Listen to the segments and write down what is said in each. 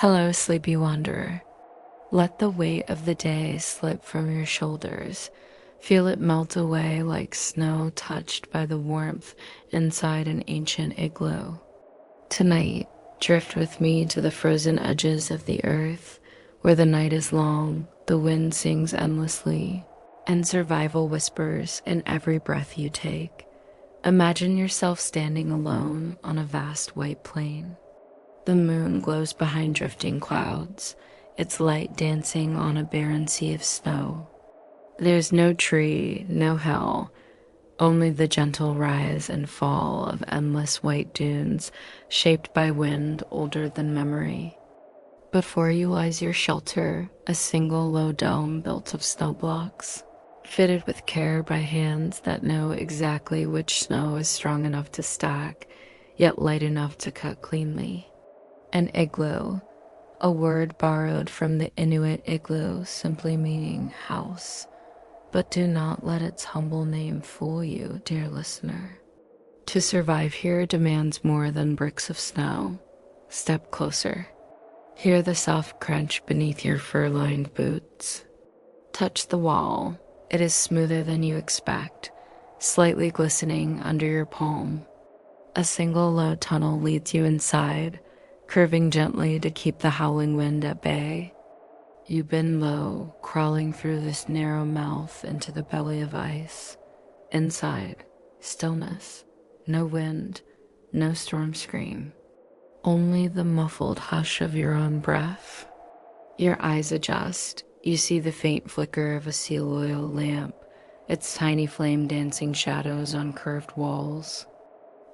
Hello, sleepy wanderer. Let the weight of the day slip from your shoulders. Feel it melt away like snow touched by the warmth inside an ancient igloo. Tonight, drift with me to the frozen edges of the earth, where the night is long, the wind sings endlessly, and survival whispers in every breath you take. Imagine yourself standing alone on a vast white plain. The moon glows behind drifting clouds, its light dancing on a barren sea of snow. There's no tree, no hill, only the gentle rise and fall of endless white dunes shaped by wind older than memory. Before you lies your shelter, a single low dome built of snow blocks, fitted with care by hands that know exactly which snow is strong enough to stack, yet light enough to cut cleanly. An igloo, a word borrowed from the Inuit igloo, simply meaning house. But do not let its humble name fool you, dear listener. To survive here demands more than bricks of snow. Step closer. Hear the soft crunch beneath your fur-lined boots. Touch the wall. It is smoother than you expect, slightly glistening under your palm. A single low tunnel leads you inside, curving gently to keep the howling wind at bay. You bend low, crawling through this narrow mouth into the belly of ice. Inside, stillness, no wind, no storm scream, only the muffled hush of your own breath. Your eyes adjust. You see the faint flicker of a seal oil lamp, its tiny flame dancing shadows on curved walls.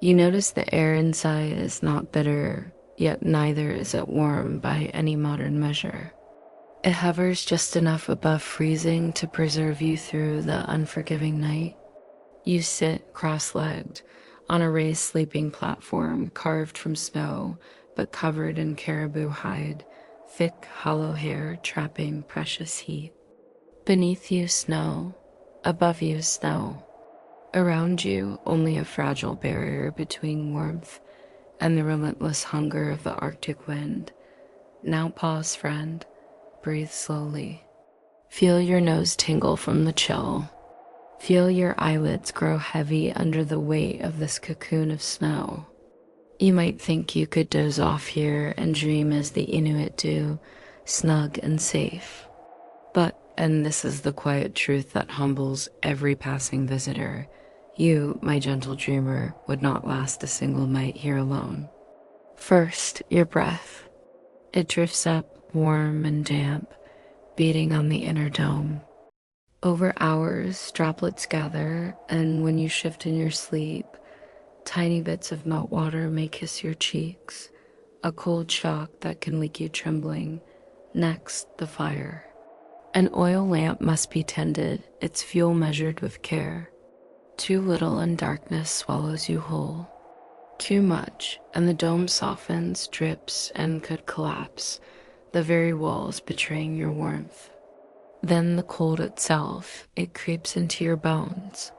You notice the air inside is not bitter, yet neither is it warm by any modern measure. It hovers just enough above freezing to preserve you through the unforgiving night. You sit cross-legged on a raised sleeping platform carved from snow but covered in caribou hide, thick hollow hair trapping precious heat. Beneath you snow, above you snow. Around you only a fragile barrier between warmth and the relentless hunger of the Arctic wind. Now pause, friend. Breathe slowly. Feel your nose tingle from the chill. Feel your eyelids grow heavy under the weight of this cocoon of snow. You might think you could doze off here and dream as the Inuit do, snug and safe. But, and this is the quiet truth that humbles every passing visitor, you, my gentle dreamer, would not last a single night here alone. First, your breath. It drifts up, warm and damp, beating on the inner dome. Over hours, droplets gather, and when you shift in your sleep, tiny bits of meltwater may kiss your cheeks, a cold shock that can leave you trembling. Next, the fire. An oil lamp must be tended, its fuel measured with care. Too little and darkness swallows you whole. Too much, and the dome softens, drips, and could collapse, the very walls betraying your warmth. Then the cold itself, it creeps into your bones.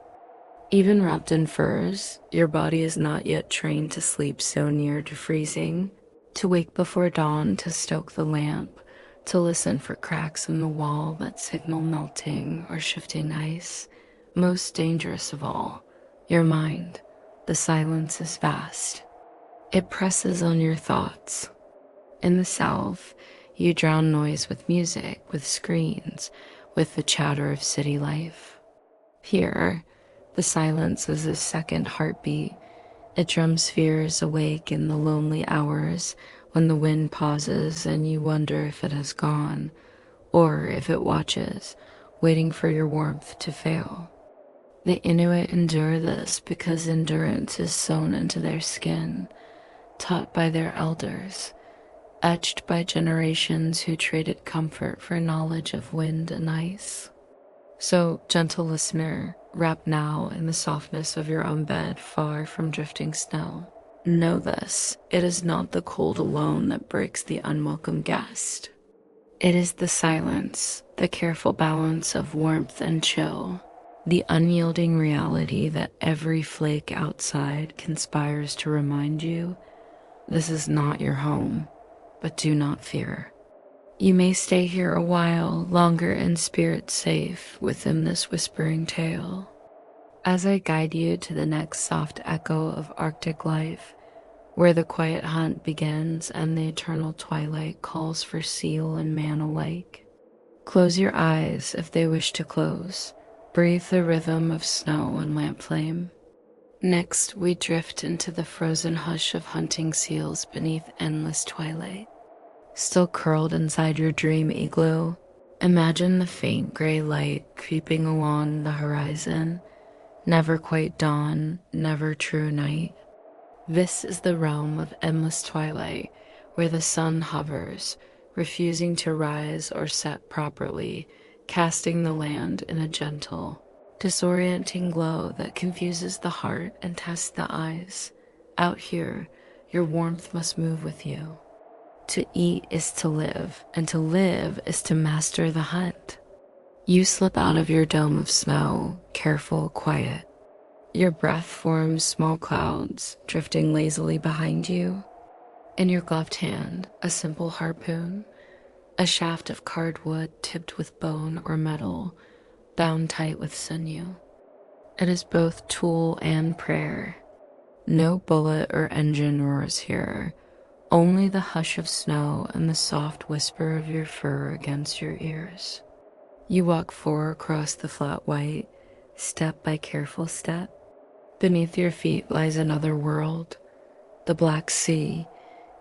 Even wrapped in furs, your body is not yet trained to sleep so near to freezing, to wake before dawn to stoke the lamp, to listen for cracks in the wall that signal melting or shifting ice. Most dangerous of all, your mind. The silence is vast. It presses on your thoughts. In the South, you drown noise with music, with screens, with the chatter of city life. Here, the silence is a second heartbeat. It drums fears awake in the lonely hours when the wind pauses and you wonder if it has gone, or if it watches, waiting for your warmth to fail. The Inuit endure this because endurance is sewn into their skin, taught by their elders, etched by generations who traded comfort for knowledge of wind and ice. So, gentle listener, wrap now in the softness of your own bed far from drifting snow. Know this, it is not the cold alone that breaks the unwelcome guest. It is the silence, the careful balance of warmth and chill, the unyielding reality that every flake outside conspires to remind you this is not your home. but do not fear. You may stay here a while longer in spirit safe within this whispering tale. As I guide you to the next soft echo of Arctic life, where the quiet hunt begins and the eternal twilight calls for seal and man alike. Close your eyes if they wish to close. Breathe the rhythm of snow and lamp flame. Next, we drift into the frozen hush of hunting seals beneath endless twilight. Still curled inside your dream igloo, imagine the faint gray light creeping along the horizon. Never quite dawn, never true night. This is the realm of endless twilight, where the sun hovers, refusing to rise or set properly, casting the land in a gentle, disorienting glow that confuses the heart and tests the eyes. Out here, your warmth must move with you. To eat is to live, and to live is to master the hunt. You slip out of your dome of snow, careful, quiet. Your breath forms small clouds, drifting lazily behind you. In your gloved hand, a simple harpoon, a shaft of carved wood tipped with bone or metal, bound tight with sinew. It is both tool and prayer. No bullet or engine roars here, only the hush of snow and the soft whisper of your fur against your ears. You walk forward across the flat white, step by careful step. Beneath your feet lies another world, the Black Sea,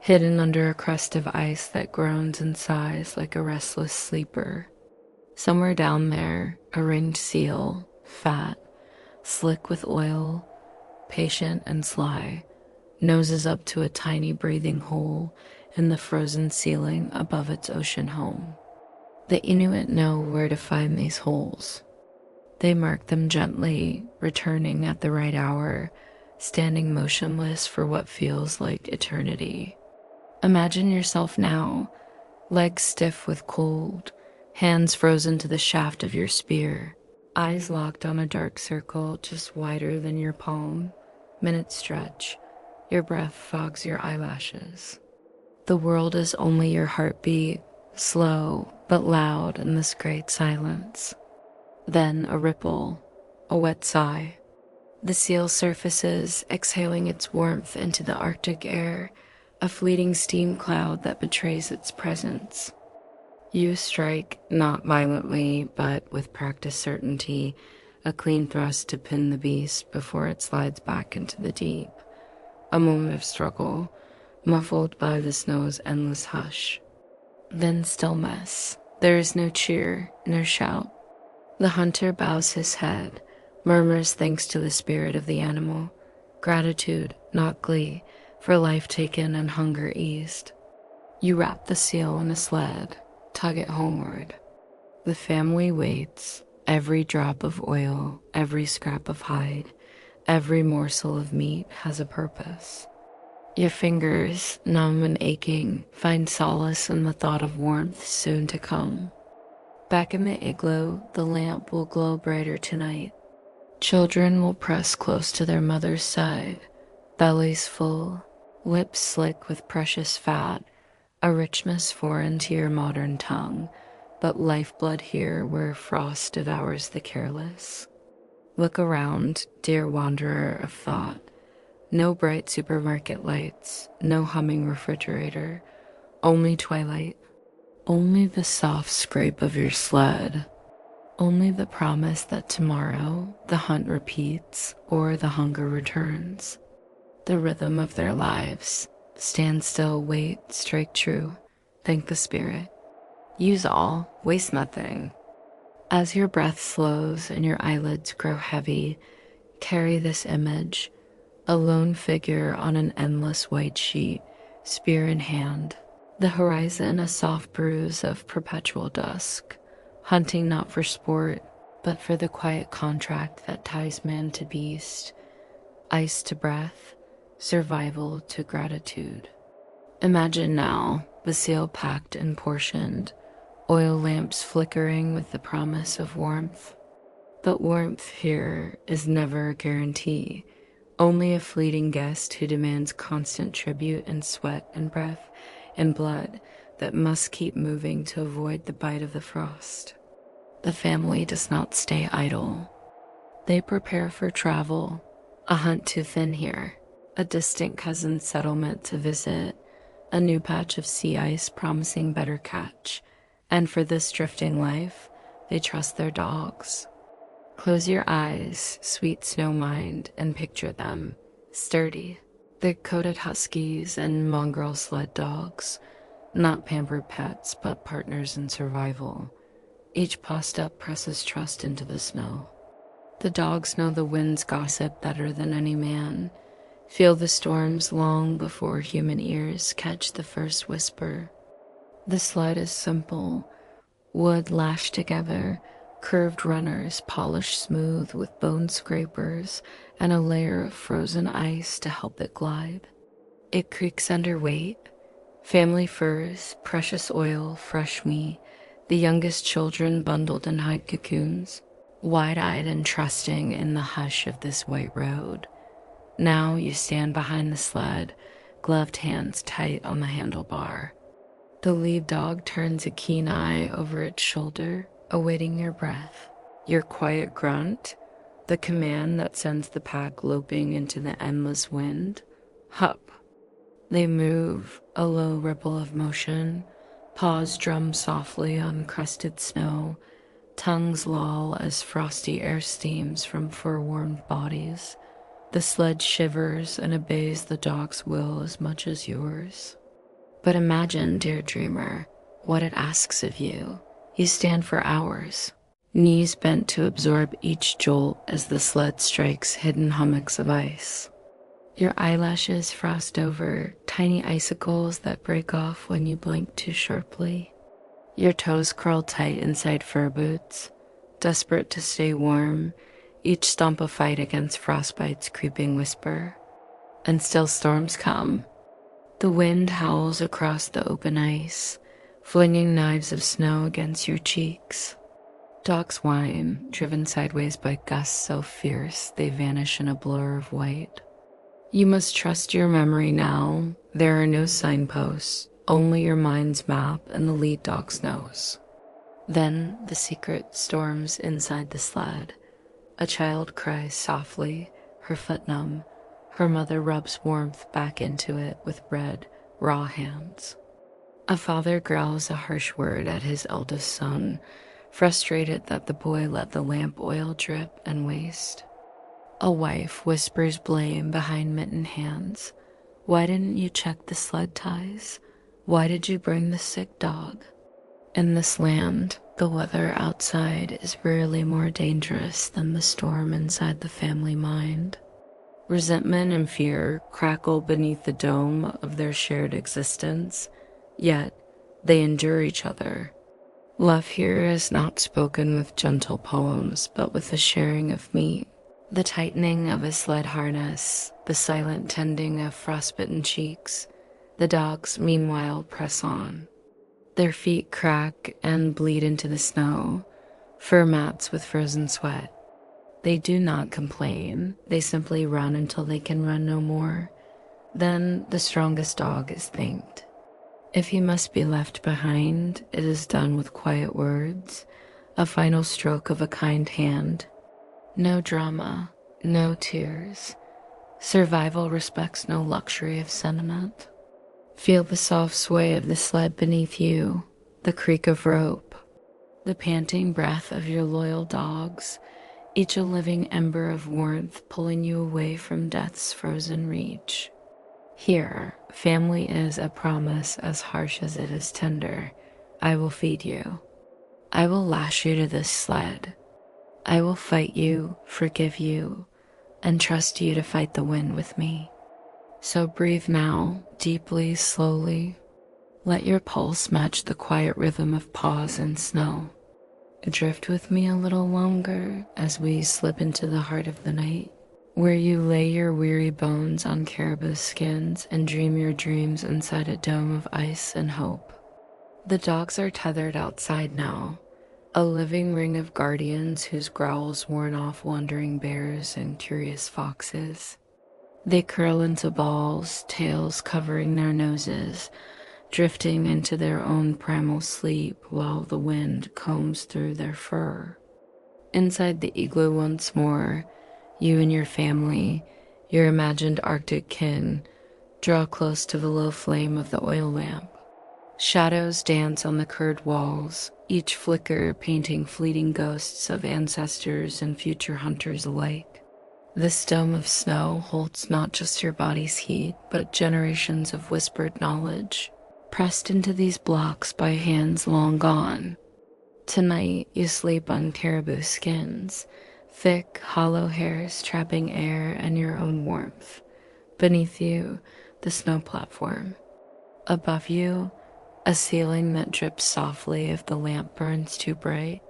hidden under a crust of ice that groans and sighs like a restless sleeper. Somewhere down there, a ringed seal, fat, slick with oil, patient and sly, noses up to a tiny breathing hole in the frozen ceiling above its ocean home. The Inuit know where to find these holes. They mark them gently, returning at the right hour, standing motionless for what feels like eternity. Imagine yourself now, legs stiff with cold, hands frozen to the shaft of your spear, eyes locked on a dark circle just wider than your palm. Minutes stretch, your breath fogs your eyelashes. The world is only your heartbeat, slow but loud in this great silence. Then a ripple, a wet sigh. The seal surfaces, exhaling its warmth into the Arctic air, a fleeting steam cloud that betrays its presence. You strike, not violently, but with practiced certainty, a clean thrust to pin the beast before it slides back into the deep. A moment of struggle, muffled by the snow's endless hush. Then stillness. There is no cheer, no shout. The hunter bows his head, murmurs thanks to the spirit of the animal, gratitude, not glee, for life taken and hunger eased. You wrap the seal in a sled, tug it homeward. The family waits, every drop of oil, every scrap of hide, every morsel of meat has a purpose. Your fingers, numb and aching, find solace in the thought of warmth soon to come. Back in the igloo, the lamp will glow brighter tonight. Children will press close to their mother's side, bellies full, lips slick with precious fat, a richness foreign to your modern tongue, but lifeblood here where frost devours the careless. Look around, dear wanderer of thought. No bright supermarket lights, no humming refrigerator, only twilight. Only the soft scrape of your sled. Only the promise that tomorrow the hunt repeats or the hunger returns. The rhythm of their lives. Stand still, wait, strike true. Thank the spirit. Use all, waste nothing. As your breath slows and your eyelids grow heavy, carry this image. A lone figure on an endless white sheet, spear in hand. The horizon a soft bruise of perpetual dusk, hunting not for sport, but for the quiet contract that ties man to beast, ice to breath, survival to gratitude. Imagine now the seal packed and portioned, oil lamps flickering with the promise of warmth. But warmth here is never a guarantee, only a fleeting guest who demands constant tribute in sweat and breath, and blood that must keep moving to avoid the bite of the frost. The family does not stay idle. They prepare for travel, a hunt to thin here, a distant cousin's settlement to visit, a new patch of sea ice promising better catch, and for this drifting life, they trust their dogs. Close your eyes, sweet snow mind, and picture them, sturdy, thick-coated huskies and mongrel sled dogs, not pampered pets but partners in survival. Each paw step presses trust into the snow. The dogs know the wind's gossip better than any man, feel the storms long before human ears catch the first whisper. The sled is simple, wood lashed together, curved runners polished smooth with bone scrapers and a layer of frozen ice to help it glide. It creaks under weight. Family furs, precious oil, fresh meat, the youngest children bundled in hide cocoons, wide-eyed and trusting in the hush of this white road. Now you stand behind the sled, gloved hands tight on the handlebar. The lead dog turns a keen eye over its shoulder, awaiting your breath, your quiet grunt, the command that sends the pack loping into the endless wind. Hup. They move, a low ripple of motion, paws drum softly on crusted snow, tongues loll as frosty air steams from fur-warmed bodies. The sled shivers and obeys the dog's will as much as yours. But imagine, dear dreamer, what it asks of you. You stand for hours, knees bent to absorb each jolt as the sled strikes hidden hummocks of ice. Your eyelashes frost over, tiny icicles that break off when you blink too sharply. Your toes curl tight inside fur boots, desperate to stay warm, each stomp a fight against frostbite's creeping whisper. And still storms come. The wind howls across the open ice, flinging knives of snow against your cheeks. Dogs whine, driven sideways by gusts so fierce they vanish in a blur of white. You must trust your memory now. There are no signposts, only your mind's map and the lead dog's nose. Then the secret storms inside the sled. A child cries softly, her foot numb. Her mother rubs warmth back into it with red, raw hands. A father growls a harsh word at his eldest son, frustrated that the boy let the lamp oil drip and waste. A wife whispers blame behind mittened hands. Why didn't you check the sled ties? Why did you bring the sick dog? In this land, the weather outside is rarely more dangerous than the storm inside the family mind. Resentment and fear crackle beneath the dome of their shared existence, yet they endure each other. Love here is not spoken with gentle poems, but with the sharing of meat, the tightening of a sled harness, the silent tending of frostbitten cheeks. The dogs, meanwhile, press on. Their feet crack and bleed into the snow, fur mats with frozen sweat. They do not complain. They simply run until they can run no more. Then the strongest dog is thanked. If he must be left behind, it is done with quiet words, a final stroke of a kind hand. No drama, no tears. Survival respects no luxury of sentiment. Feel the soft sway of the sled beneath you, the creak of rope, the panting breath of your loyal dogs, each a living ember of warmth pulling you away from death's frozen reach. Here, family is a promise as harsh as it is tender. I will feed you. I will lash you to this sled. I will fight you, forgive you, and trust you to fight the wind with me. So breathe now, deeply, slowly. Let your pulse match the quiet rhythm of paws and snow. Drift with me a little longer as we slip into the heart of the night, where you lay your weary bones on caribou skins and dream your dreams inside a dome of ice and hope. The dogs are tethered outside now, a living ring of guardians whose growls warn off wandering bears and curious foxes. They curl into balls, tails covering their noses, drifting into their own primal sleep while the wind combs through their fur. Inside the igloo once more, you and your family, your imagined Arctic kin, draw close to the low flame of the oil lamp. Shadows dance on the curved walls, each flicker painting fleeting ghosts of ancestors and future hunters alike. This dome of snow holds not just your body's heat, but generations of whispered knowledge, pressed into these blocks by hands long gone. Tonight, you sleep on caribou skins, thick, hollow hairs trapping air and your own warmth. Beneath you, the snow platform. Above you, a ceiling that drips softly if the lamp burns too bright.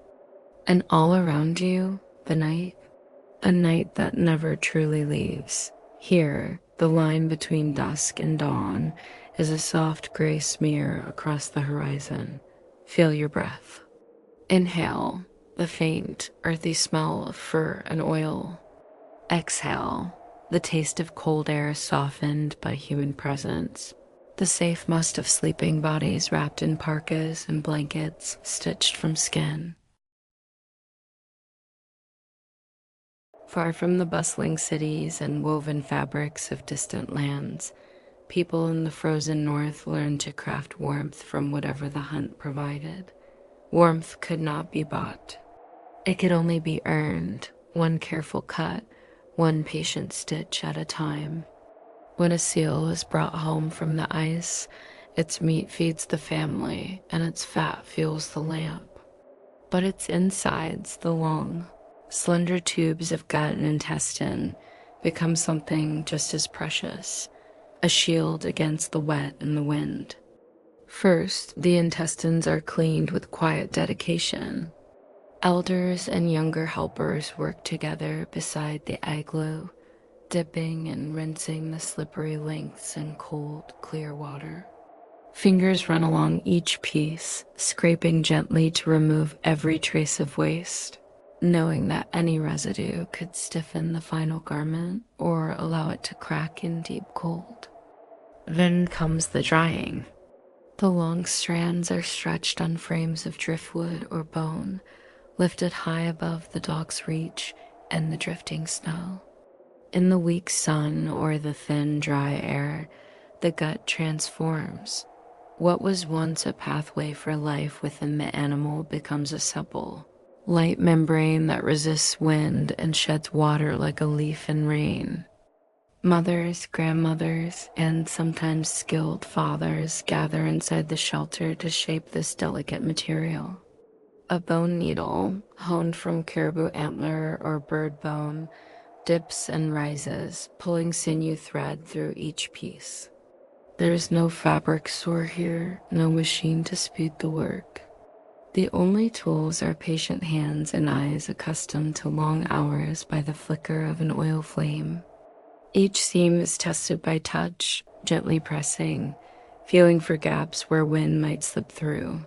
And all around you, the night. A night that never truly leaves. Here, the line between dusk and dawn is a soft gray smear across the horizon. Feel your breath. Inhale, the faint, earthy smell of fur and oil. Exhale, the taste of cold air softened by human presence. The safe must of sleeping bodies wrapped in parkas and blankets stitched from skin. Far from the bustling cities and woven fabrics of distant lands, people in the frozen north learned to craft warmth from whatever the hunt provided. Warmth could not be bought. It could only be earned, one careful cut, one patient stitch at a time. When a seal is brought home from the ice, its meat feeds the family and its fat fuels the lamp. But its insides, the long, slender tubes of gut and intestine, become something just as precious, a shield against the wet and the wind. First, the intestines are cleaned with quiet dedication. Elders and younger helpers work together beside the igloo, dipping and rinsing the slippery lengths in cold, clear water. Fingers run along each piece, scraping gently to remove every trace of waste, knowing that any residue could stiffen the final garment or allow it to crack in deep cold. Then comes the drying. The long strands are stretched on frames of driftwood or bone, lifted high above the dog's reach and the drifting snow. In the weak sun or the thin, dry air, the gut transforms. What was once a pathway for life within the animal becomes a supple, light membrane that resists wind and sheds water like a leaf in rain. Mothers, grandmothers, and sometimes skilled fathers gather inside the shelter to shape this delicate material. A bone needle, honed from caribou antler or bird bone, dips and rises, pulling sinew thread through each piece. There is no fabric store here, no machine to speed the work. The only tools are patient hands and eyes accustomed to long hours by the flicker of an oil flame. Each seam is tested by touch, gently pressing, feeling for gaps where wind might slip through.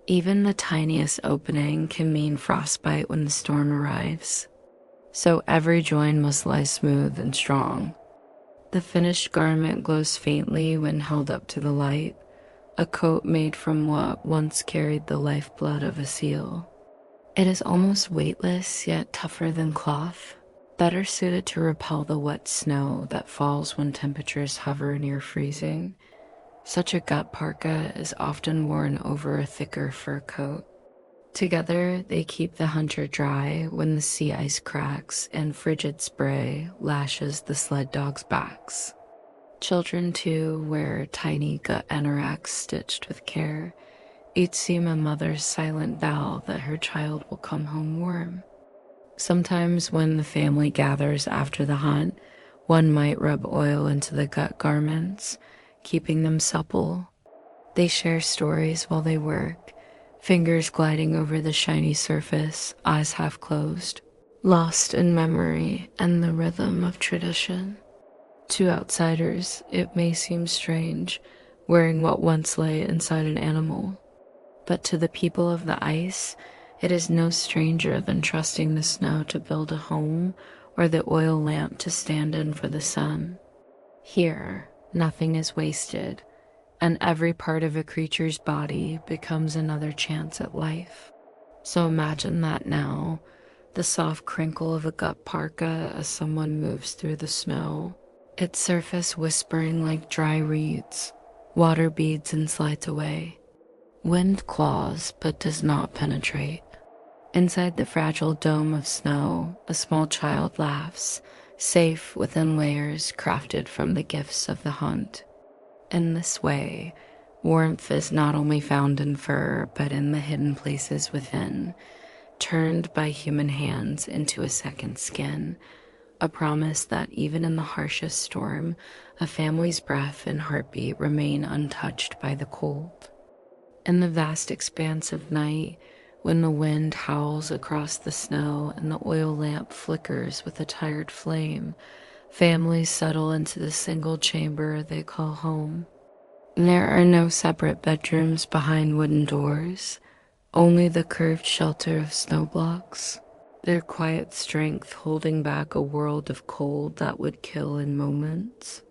Even the tiniest opening can mean frostbite when the storm arrives. So every join must lie smooth and strong. The finished garment glows faintly when held up to the light, a coat made from what once carried the lifeblood of a seal. It is almost weightless, yet tougher than cloth, better suited to repel the wet snow that falls when temperatures hover near freezing. Such a gut parka is often worn over a thicker fur coat. Together, they keep the hunter dry when the sea ice cracks and frigid spray lashes the sled dogs' backs. Children, too, wear tiny gut anoraks stitched with care, each seam a mother's silent vow that her child will come home warm. Sometimes when the family gathers after the hunt, one might rub oil into the gut garments, keeping them supple. They share stories while they work, fingers gliding over the shiny surface, eyes half closed, lost in memory and the rhythm of tradition. To outsiders, it may seem strange, wearing what once lay inside an animal. But to the people of the ice, it is no stranger than trusting the snow to build a home or the oil lamp to stand in for the sun. Here, nothing is wasted. and every part of a creature's body becomes another chance at life. So imagine that now, the soft crinkle of a gut parka as someone moves through the snow, its surface whispering like dry reeds, water beads and slides away. Wind claws but does not penetrate. Inside the fragile dome of snow, a small child laughs, safe within layers crafted from the gifts of the hunt. In this way, warmth is not only found in fur, but in the hidden places within, turned by human hands into a second skin, a promise that even in the harshest storm, a family's breath and heartbeat remain untouched by the cold. In the vast expanse of night, when the wind howls across the snow and the oil lamp flickers with a tired flame, families settle into the single chamber they call home. There are no separate bedrooms behind wooden doors, only the curved shelter of snow blocks, their quiet strength holding back a world of cold that would kill in moments.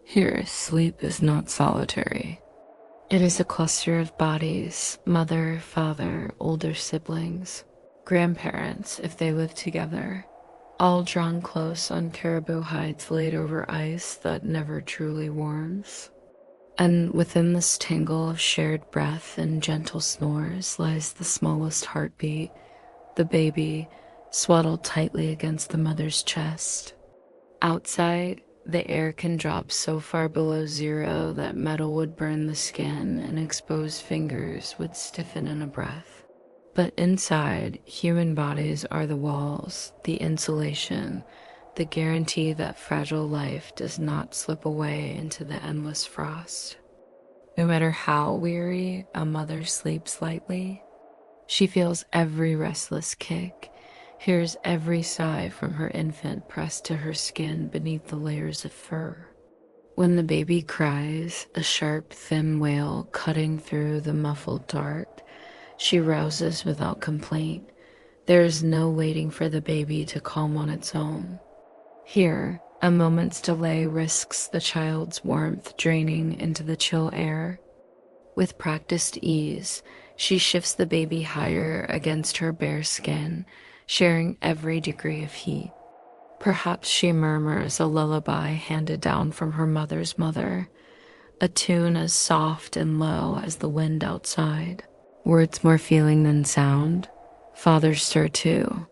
Here, sleep is not solitary. It is a cluster of bodies, mother, father, older siblings, grandparents if they live together, all drawn close on caribou hides laid over ice that never truly warms. And within this tangle of shared breath and gentle snores lies the smallest heartbeat, the baby, swaddled tightly against the mother's chest. Outside, the air can drop so far below zero that metal would burn the skin and exposed fingers would stiffen in a breath. But inside, human bodies are the walls, the insulation, the guarantee that fragile life does not slip away into the endless frost. No matter how weary a mother sleeps lightly, she feels every restless kick, hears every sigh from her infant pressed to her skin beneath the layers of fur. When the baby cries, a sharp, thin wail cutting through the muffled dark, she rouses without complaint. There is no waiting for the baby to calm on its own. Here, a moment's delay risks the child's warmth draining into the chill air. With practiced ease, she shifts the baby higher against her bare skin, sharing every degree of heat. Perhaps she murmurs a lullaby handed down from her mother's mother, a tune as soft and low as the wind outside. Words more feeling than sound. Fathers stir too.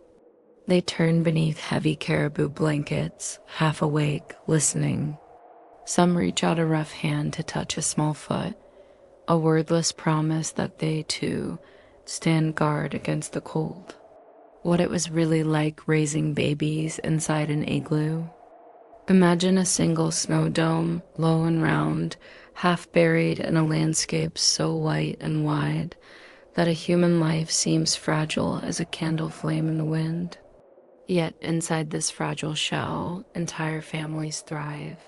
They turn beneath heavy caribou blankets, half awake, listening. Some reach out a rough hand to touch a small foot, a wordless promise that they too stand guard against the cold. What it was really like raising babies inside an igloo. Imagine a single snow dome, low and round, half buried in a landscape so white and wide that a human life seems fragile as a candle flame in the wind. Yet inside this fragile shell, entire families thrive,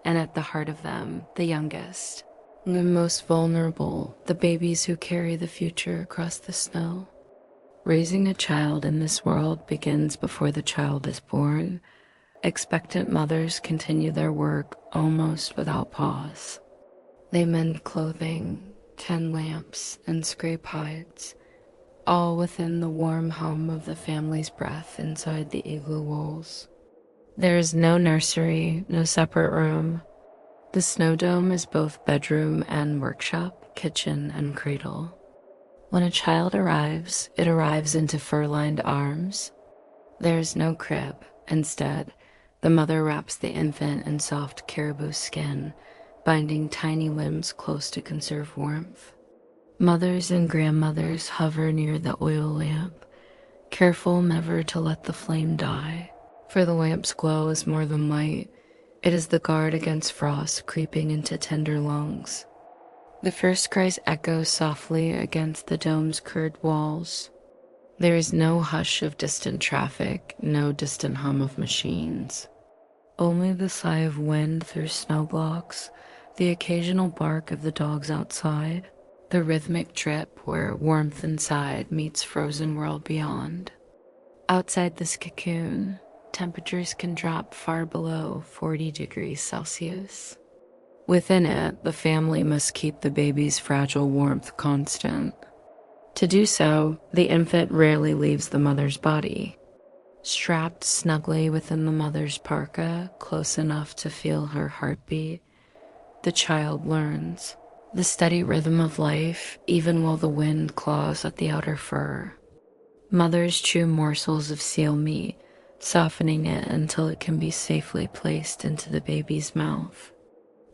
and at the heart of them, the youngest, the most vulnerable, the babies who carry the future across the snow. Raising a child in this world begins before the child is born. Expectant mothers continue their work almost without pause. They mend clothing, tend lamps, and scrape hides, all within the warm hum of the family's breath inside the igloo walls. There is no nursery, no separate room. The snow dome is both bedroom and workshop, kitchen and cradle. When a child arrives, it arrives into fur-lined arms. There is no crib. Instead, the mother wraps the infant in soft caribou skin, binding tiny limbs close to conserve warmth. Mothers and grandmothers hover near the oil lamp, careful never to let the flame die, for the lamp's glow is more than light. It is the guard against frost creeping into tender lungs. The first cries echo softly against the dome's curved walls. There is no hush of distant traffic, no distant hum of machines. Only the sigh of wind through snow blocks, the occasional bark of the dogs outside, the rhythmic drip where warmth inside meets frozen world beyond. Outside this cocoon, temperatures can drop far below 40 degrees Celsius. Within it, the family must keep the baby's fragile warmth constant. To do so, the infant rarely leaves the mother's body. Strapped snugly within the mother's parka, close enough to feel her heartbeat, the child learns the steady rhythm of life, even while the wind claws at the outer fur. Mothers chew morsels of seal meat, softening it until it can be safely placed into the baby's mouth.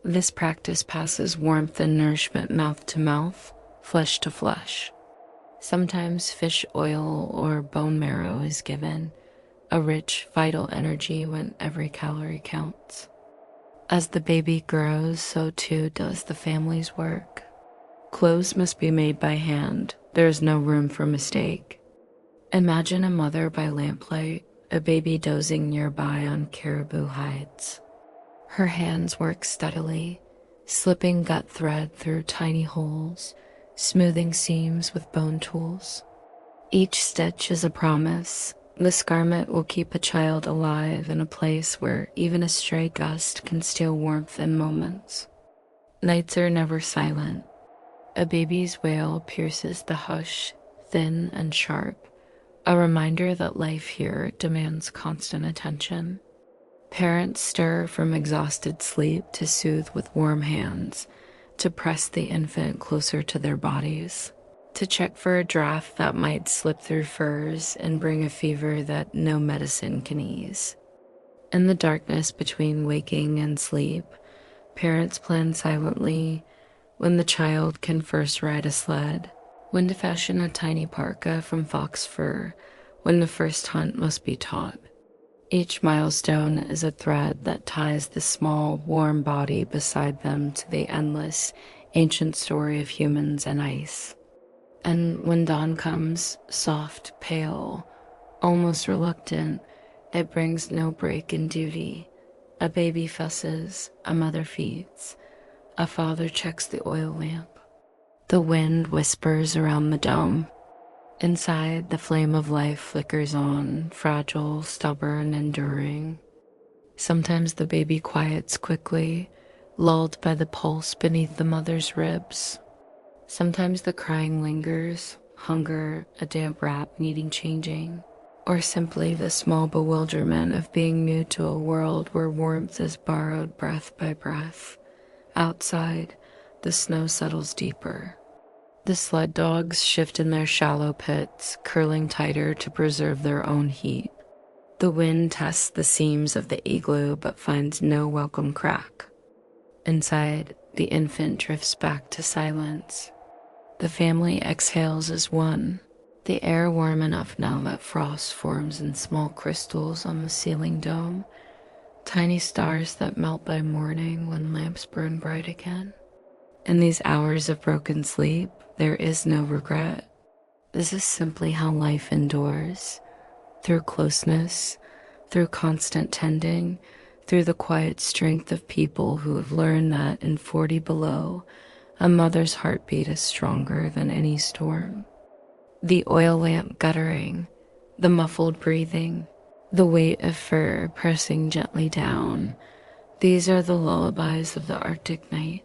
This practice passes warmth and nourishment mouth to mouth, flesh to flesh. Sometimes fish oil or bone marrow is given, a rich, vital energy when every calorie counts. As the baby grows, so too does the family's work. Clothes must be made by hand. There is no room for mistake. Imagine a mother by lamplight, a baby dozing nearby on caribou hides. Her hands work steadily, slipping gut thread through tiny holes, smoothing seams with bone tools. Each stitch is a promise. This garment will keep a child alive in a place where even a stray gust can steal warmth in moments. Nights are never silent. A baby's wail pierces the hush, thin and sharp, a reminder that life here demands constant attention. Parents stir from exhausted sleep to soothe with warm hands, to press the infant closer to their bodies, to check for a draft that might slip through furs and bring a fever that no medicine can ease. In the darkness between waking and sleep, parents plan silently when the child can first ride a sled, when to fashion a tiny parka from fox fur, when the first hunt must be taught. Each milestone is a thread that ties the small, warm body beside them to the endless, ancient story of humans and ice. And when dawn comes, soft, pale, almost reluctant, it brings no break in duty. A baby fusses, a mother feeds, a father checks the oil lamp. The wind whispers around the dome. Inside, the flame of life flickers on, fragile, stubborn, enduring. Sometimes the baby quiets quickly, lulled by the pulse beneath the mother's ribs. Sometimes the crying lingers, hunger, a damp wrap needing changing, or simply the small bewilderment of being new to a world where warmth is borrowed breath by breath. Outside, the snow settles deeper. The sled dogs shift in their shallow pits, curling tighter to preserve their own heat. The wind tests the seams of the igloo but finds no welcome crack. Inside, the infant drifts back to silence. The family exhales as one, the air warm enough now that frost forms in small crystals on the ceiling dome, tiny stars that melt by morning when lamps burn bright again. In these hours of broken sleep, there is no regret. This is simply how life endures, through closeness, through constant tending, through the quiet strength of people who have learned that in 40 below, a mother's heartbeat is stronger than any storm. The oil lamp guttering, the muffled breathing, the weight of fur pressing gently down, these are the lullabies of the Arctic night.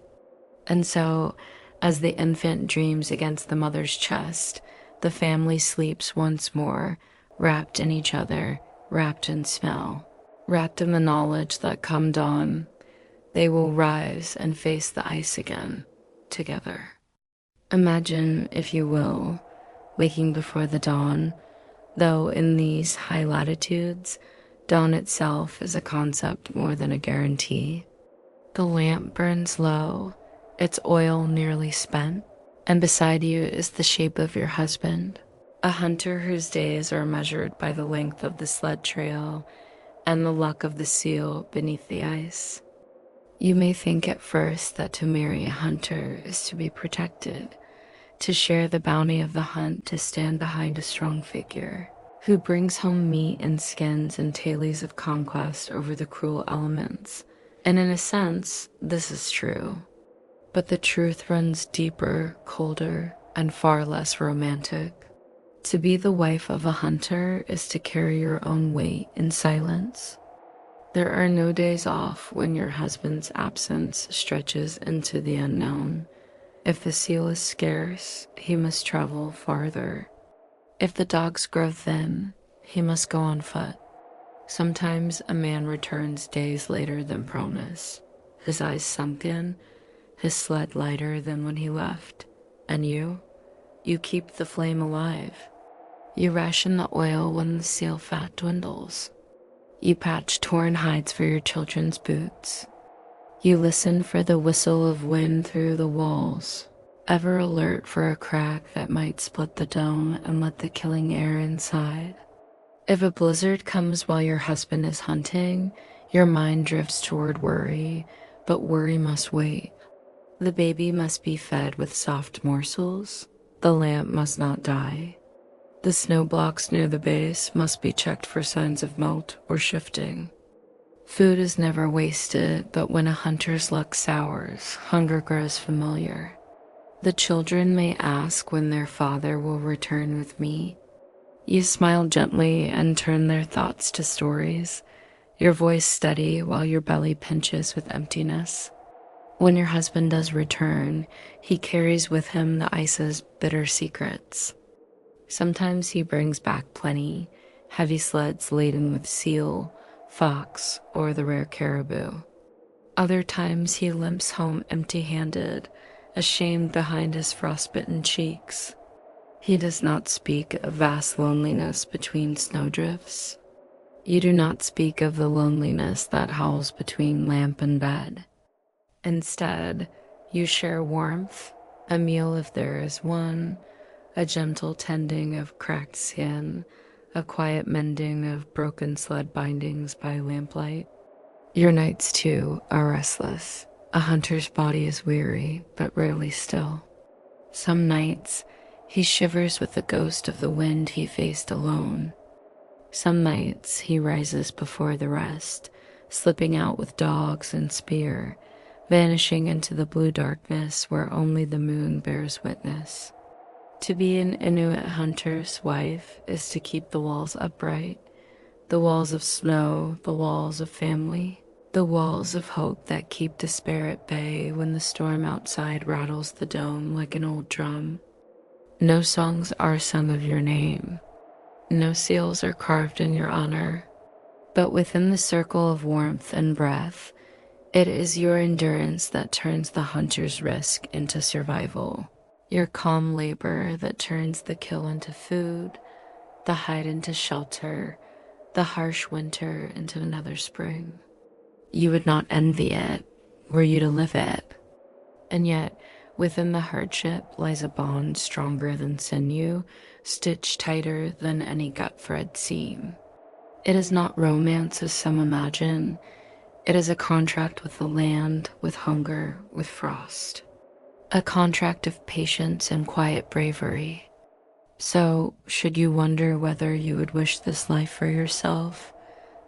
And so, as the infant dreams against the mother's chest, the family sleeps once more, wrapped in each other, wrapped in smell, wrapped in the knowledge that come dawn, they will rise and face the ice again, together. Imagine, if you will, waking before the dawn, though in these high latitudes, dawn itself is a concept more than a guarantee. The lamp burns low, its oil nearly spent, and beside you is the shape of your husband, a hunter whose days are measured by the length of the sled trail and the luck of the seal beneath the ice. You may think at first that to marry a hunter is to be protected, to share the bounty of the hunt, to stand behind a strong figure, who brings home meat and skins and tales of conquest over the cruel elements. And in a sense, this is true. But the truth runs deeper, colder, and far less romantic. To be the wife of a hunter is to carry your own weight in silence. There are no days off when your husband's absence stretches into the unknown. If the seal is scarce, he must travel farther. If the dogs grow thin, he must go on foot. Sometimes a man returns days later than promised, his eyes sunken, his sled lighter than when he left. And you keep the flame alive. You ration the oil when the seal fat dwindles. You patch torn hides for your children's boots. You listen for the whistle of wind through the walls, ever alert for a crack that might split the dome and let the killing air inside. If a blizzard comes while your husband is hunting, your mind drifts toward worry, but worry must wait. The baby must be fed with soft morsels. The lamp must not die. The snow blocks near the base must be checked for signs of melt or shifting. Food is never wasted, but when a hunter's luck sours, hunger grows familiar. The children may ask when their father will return with me. You smile gently and turn their thoughts to stories, your voice steady while your belly pinches with emptiness. When your husband does return, he carries with him the ice's bitter secrets. Sometimes he brings back plenty, heavy sleds laden with seal, fox, or the rare caribou. Other times he limps home empty-handed, ashamed behind his frostbitten cheeks. He does not speak of vast loneliness between snowdrifts. You do not speak of the loneliness that howls between lamp and bed. Instead, you share warmth, a meal if there is one, a gentle tending of cracked skin, a quiet mending of broken sled bindings by lamplight. Your nights, too, are restless. A hunter's body is weary, but rarely still. Some nights, he shivers with the ghost of the wind he faced alone. Some nights, he rises before the rest, slipping out with dogs and spear, vanishing into the blue darkness where only the moon bears witness. To be an Inuit hunter's wife is to keep the walls upright, the walls of snow, the walls of family, the walls of hope that keep despair at bay when the storm outside rattles the dome like an old drum. No songs are sung of your name, no seals are carved in your honor, but within the circle of warmth and breath, it is your endurance that turns the hunter's risk into survival. Your calm labor that turns the kill into food, the hide into shelter, the harsh winter into another spring. You would not envy it were you to live it. And yet, within the hardship lies a bond stronger than sinew, stitched tighter than any gut-thread seam. It is not romance as some imagine. It is a contract with the land, with hunger, with frost. A contract of patience and quiet bravery. So, should you wonder whether you would wish this life for yourself,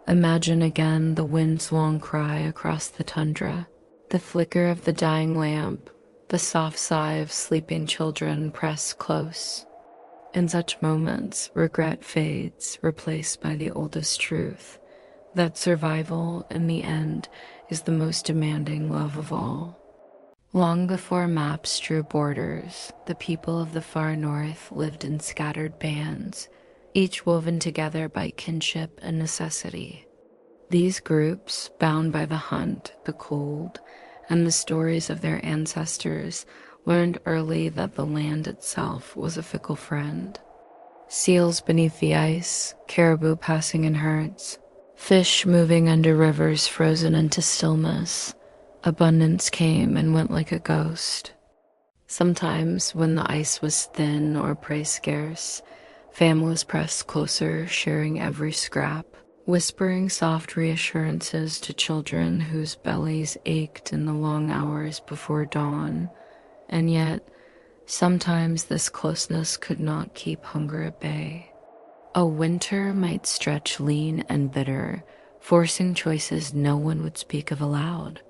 imagine again the wind's long cry across the tundra, the flicker of the dying lamp, the soft sigh of sleeping children pressed close. In such moments, regret fades, replaced by the oldest truth, that survival, in the end, is the most demanding love of all. Long before maps drew borders, the people of the far north lived in scattered bands, each woven together by kinship and necessity. These groups, bound by the hunt, the cold, and the stories of their ancestors, learned early that the land itself was a fickle friend. Seals beneath the ice, caribou passing in herds, fish moving under rivers frozen into stillness. Abundance came and went like a ghost. Sometimes, when the ice was thin or prey scarce, families pressed closer, sharing every scrap, whispering soft reassurances to children whose bellies ached in the long hours before dawn. And yet, sometimes this closeness could not keep hunger at bay. A winter might stretch lean and bitter, forcing choices no one would speak of aloud.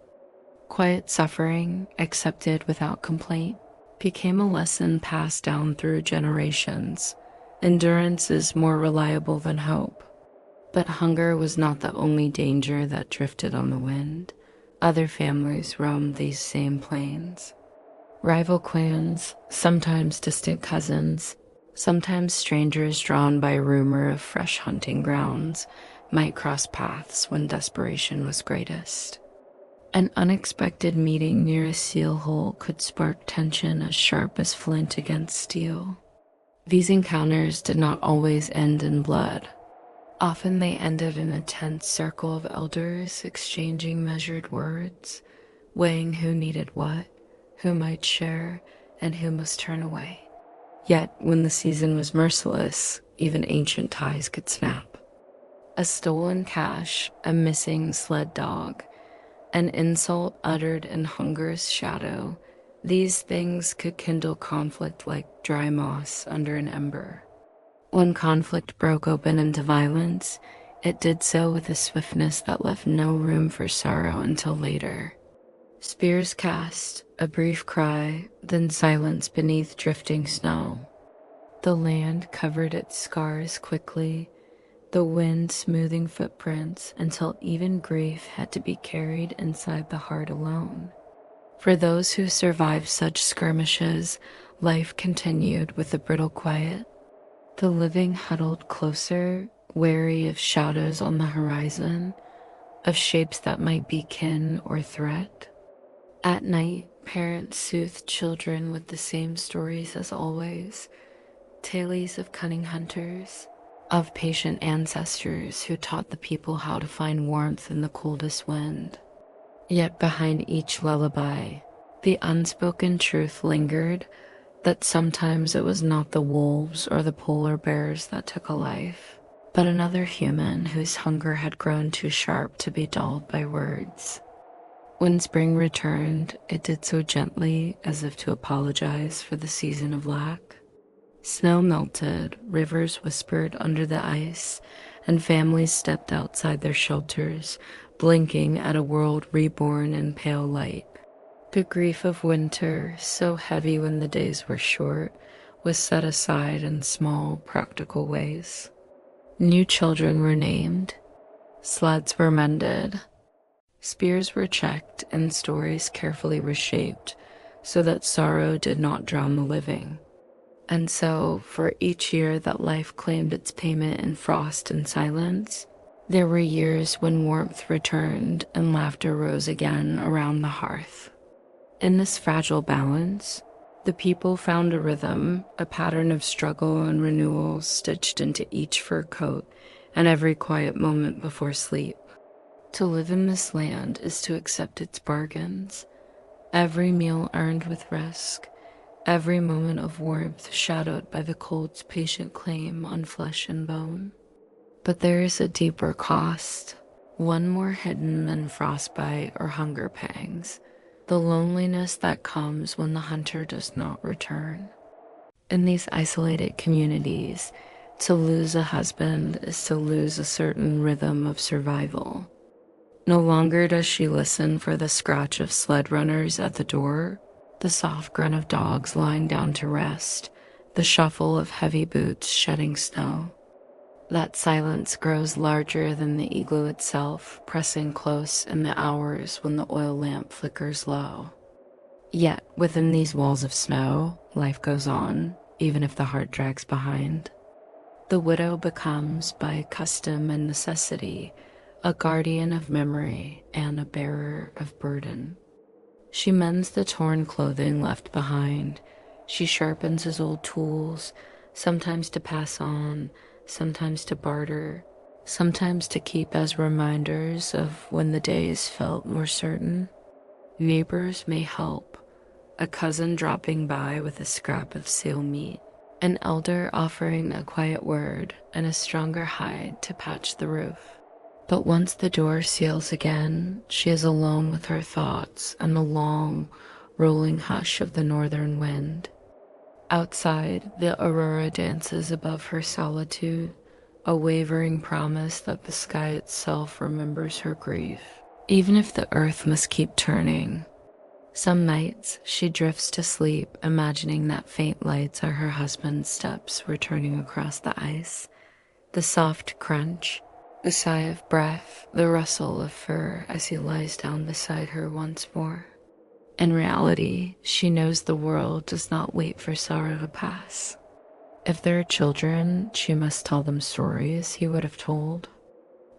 Quiet suffering, accepted without complaint, became a lesson passed down through generations. Endurance is more reliable than hope. But hunger was not the only danger that drifted on the wind. Other families roamed these same plains. Rival clans, sometimes distant cousins, sometimes strangers drawn by rumor of fresh hunting grounds, might cross paths when desperation was greatest. An unexpected meeting near a seal hole could spark tension as sharp as flint against steel. These encounters did not always end in blood. Often they ended in a tense circle of elders exchanging measured words, weighing who needed what, who might share, and who must turn away. Yet, when the season was merciless, even ancient ties could snap. A stolen cache, a missing sled dog, an insult uttered in hunger's shadow, these things could kindle conflict like dry moss under an ember. When conflict broke open into violence, it did so with a swiftness that left no room for sorrow until later. Spears cast, a brief cry, then silence beneath drifting snow. The land covered its scars quickly, the wind smoothing footprints until even grief had to be carried inside the heart alone. For those who survived such skirmishes, life continued with a brittle quiet. The living huddled closer, wary of shadows on the horizon, of shapes that might be kin or threat. At night, parents soothed children with the same stories as always, tales of cunning hunters, of patient ancestors who taught the people how to find warmth in the coldest wind. Yet behind each lullaby, the unspoken truth lingered that sometimes it was not the wolves or the polar bears that took a life, but another human whose hunger had grown too sharp to be dulled by words. When spring returned, it did so gently as if to apologize for the season of lack. Snow melted, rivers whispered under the ice, and families stepped outside their shelters, blinking at a world reborn in pale light. The grief of winter, so heavy when the days were short, was set aside in small, practical ways. New children were named, sleds were mended, spears were checked, and stories carefully reshaped so that sorrow did not drown the living. And so, for each year that life claimed its payment in frost and silence, there were years when warmth returned and laughter rose again around the hearth. In this fragile balance, the people found a rhythm, a pattern of struggle and renewal stitched into each fur coat and every quiet moment before sleep. To live in this land is to accept its bargains, every meal earned with risk, every moment of warmth shadowed by the cold's patient claim on flesh and bone. But there is a deeper cost, one more hidden than frostbite or hunger pangs, the loneliness that comes when the hunter does not return. In these isolated communities, to lose a husband is to lose a certain rhythm of survival. No longer does she listen for the scratch of sled runners at the door, the soft grunt of dogs lying down to rest, the shuffle of heavy boots shedding snow. That silence grows larger than the igloo itself, pressing close in the hours when the oil lamp flickers low. Yet, within these walls of snow, life goes on, even if the heart drags behind. The widow becomes, by custom and necessity, a guardian of memory and a bearer of burden. She mends the torn clothing left behind. She sharpens his old tools, sometimes to pass on, sometimes to barter, sometimes to keep as reminders of when the days felt more certain. Neighbors may help, a cousin dropping by with a scrap of seal meat, an elder offering a quiet word and a stronger hide to patch the roof. But once the door seals again, she is alone with her thoughts and the long, rolling hush of the northern wind. Outside, the aurora dances above her solitude, a wavering promise that the sky itself remembers her grief, even if the earth must keep turning. Some nights, she drifts to sleep, imagining that faint lights are her husband's steps returning across the ice, the soft crunch, The sigh of breath, the rustle of fur as he lies down beside her once more. In reality, she knows the world does not wait for sorrow to pass. If there are children, she must tell them stories he would have told.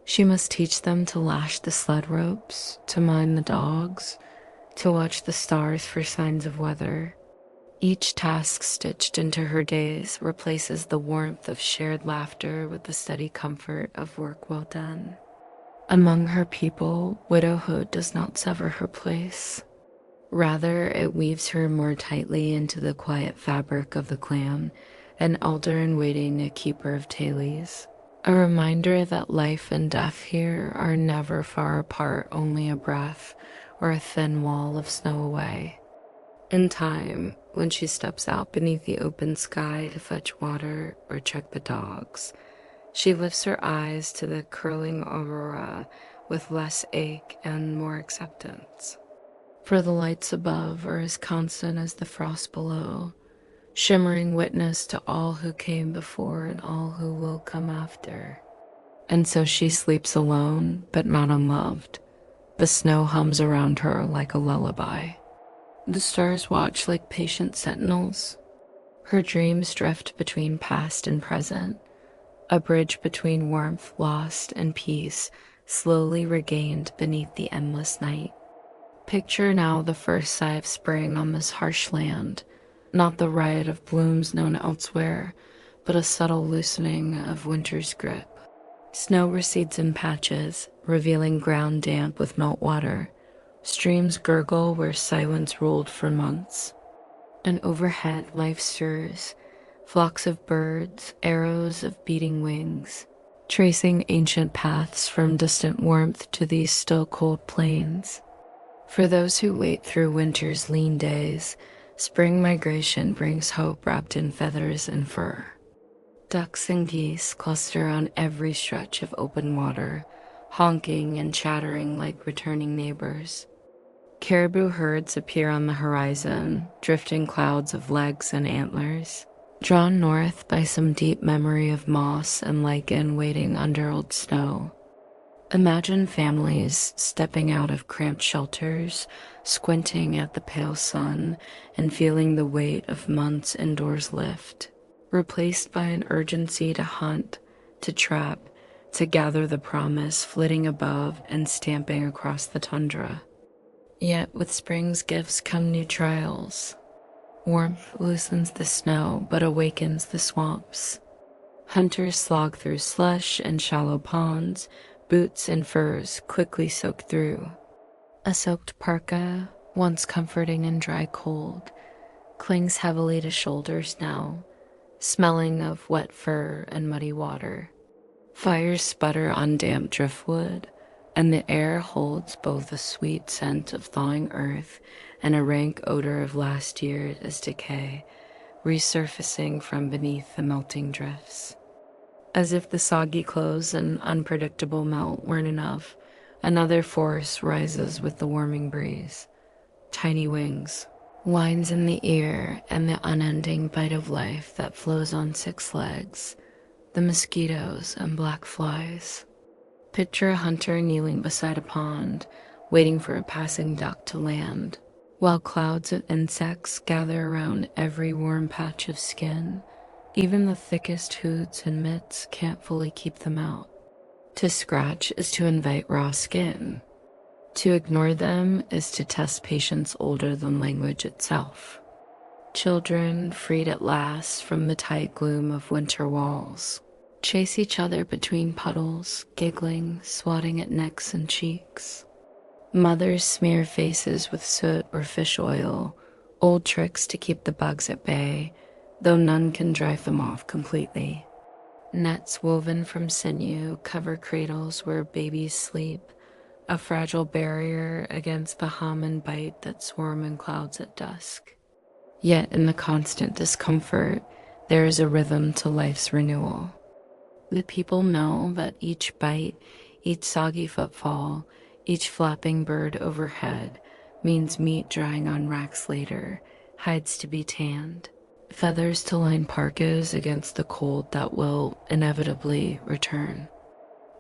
She must teach them to lash the sled ropes, to mind the dogs, to watch the stars for signs of weather. Each task stitched into her days replaces the warmth of shared laughter with the steady comfort of work well done. Among her people, widowhood does not sever her place. Rather, it weaves her more tightly into the quiet fabric of the clan, an elder in waiting, a keeper of tales. A reminder that life and death here are never far apart, only a breath or a thin wall of snow away. In time, when she steps out beneath the open sky to fetch water or check the dogs, she lifts her eyes to the curling aurora with less ache and more acceptance. For the lights above are as constant as the frost below, shimmering witness to all who came before and all who will come after. And so she sleeps alone, but not unloved. The snow hums around her like a lullaby. The stars watch like patient sentinels. Her dreams drift between past and present, a bridge between warmth lost and peace slowly regained beneath the endless night. Picture now the first sigh of spring on this harsh land, not the riot of blooms known elsewhere, but a subtle loosening of winter's grip. Snow recedes in patches, revealing ground damp with meltwater. Streams gurgle where silence ruled for months. And overhead life stirs, flocks of birds, arrows of beating wings, tracing ancient paths from distant warmth to these still cold plains. For those who wait through winter's lean days, spring migration brings hope wrapped in feathers and fur. Ducks and geese cluster on every stretch of open water, honking and chattering like returning neighbors. Caribou herds appear on the horizon, drifting clouds of legs and antlers, drawn north by some deep memory of moss and lichen waiting under old snow. Imagine families stepping out of cramped shelters, squinting at the pale sun and feeling the weight of months indoors lift, replaced by an urgency to hunt, to trap, to gather the promise flitting above and stamping across the tundra. Yet with spring's gifts come new trials. Warmth loosens the snow but awakens the swamps. Hunters slog through slush and shallow ponds, boots and furs quickly soak through. A soaked parka, once comforting in dry cold, clings heavily to shoulders now, smelling of wet fur and muddy water. Fires sputter on damp driftwood, and the air holds both a sweet scent of thawing earth and a rank odor of last year's decay, resurfacing from beneath the melting drifts. As if the soggy clothes and unpredictable melt weren't enough, another force rises with the warming breeze. Tiny wings, whines in the ear, and the unending bite of life that flows on 6 legs, the mosquitoes and black flies. Picture a hunter kneeling beside a pond, waiting for a passing duck to land, while clouds of insects gather around every warm patch of skin. Even the thickest hoods and mitts can't fully keep them out. To scratch is to invite raw skin. To ignore them is to test patience older than language itself. Children, freed at last from the tight gloom of winter walls, chase each other between puddles, giggling, swatting at necks and cheeks. Mothers smear faces with soot or fish oil, old tricks to keep the bugs at bay, though none can drive them off completely. Nets woven from sinew cover cradles where babies sleep, a fragile barrier against the hum and bite that swarm in clouds at dusk. Yet in the constant discomfort, there is a rhythm to life's renewal. The people know that each bite, each soggy footfall, each flapping bird overhead means meat drying on racks later, hides to be tanned, feathers to line parkas against the cold that will inevitably return.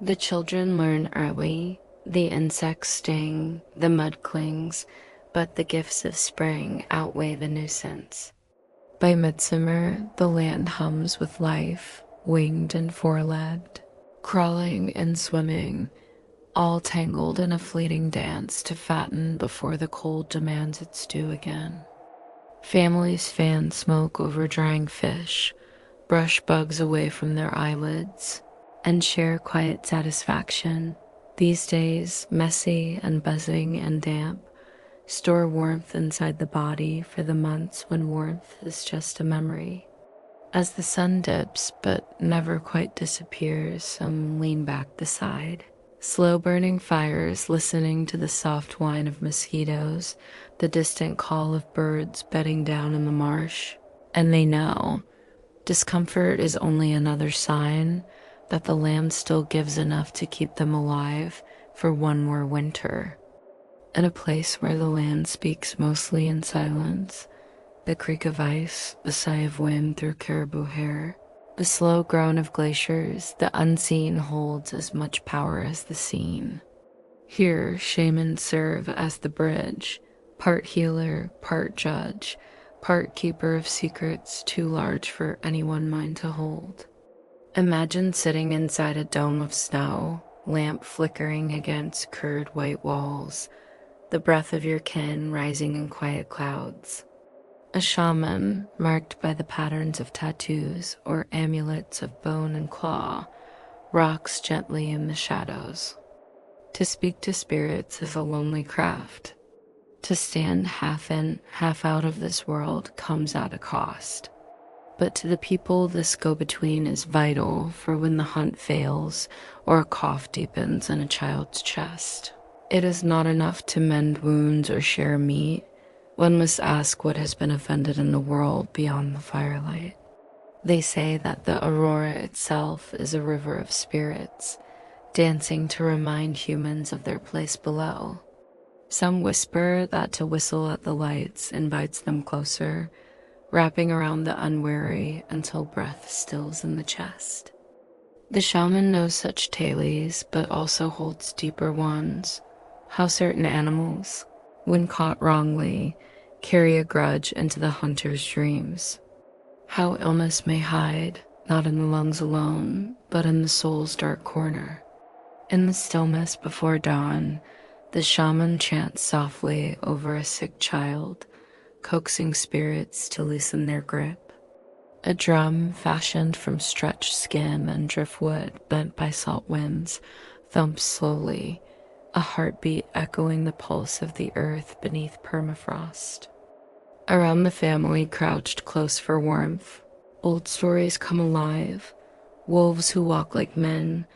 The children learn early. The insects sting, the mud clings, but the gifts of spring outweigh the nuisance. By midsummer, the land hums with life, winged and four-legged, crawling and swimming, all tangled in a fleeting dance to fatten before the cold demands its due again. Families fan smoke over drying fish, brush bugs away from their eyelids, and share quiet satisfaction. These days, messy and buzzing and damp, store warmth inside the body for the months when warmth is just a memory. As the sun dips but never quite disappears, some lean back beside. Slow-burning fires, listening to the soft whine of mosquitoes, the distant call of birds bedding down in the marsh. And they know discomfort is only another sign that the land still gives enough to keep them alive for one more winter. In a place where the land speaks mostly in silence, the creak of ice, the sigh of wind through caribou hair, the slow groan of glaciers, the unseen holds as much power as the seen. Here, shamans serve as the bridge, part healer, part judge, part keeper of secrets too large for any one mind to hold. Imagine sitting inside a dome of snow, lamp flickering against curd white walls, the breath of your kin rising in quiet clouds. A shaman, marked by the patterns of tattoos or amulets of bone and claw, rocks gently in the shadows. To speak to spirits is a lonely craft. To stand half in, half out of this world comes at a cost. But to the people, this go-between is vital for when the hunt fails or a cough deepens in a child's chest. It is not enough to mend wounds or share meat. One must ask what has been offended in the world beyond the firelight. They say that the aurora itself is a river of spirits, dancing to remind humans of their place below. Some whisper that to whistle at the lights invites them closer, wrapping around the unwary until breath stills in the chest. The shaman knows such tales, but also holds deeper ones. How certain animals, when caught wrongly, carry a grudge into the hunter's dreams. How illness may hide, not in the lungs alone, but in the soul's dark corner. In the stillness before dawn, the shaman chants softly over a sick child, coaxing spirits to loosen their grip. A drum fashioned from stretched skin and driftwood bent by salt winds thumps slowly, a heartbeat echoing the pulse of the earth beneath permafrost. Around the family crouched close for warmth, old stories come alive, wolves who walk like men,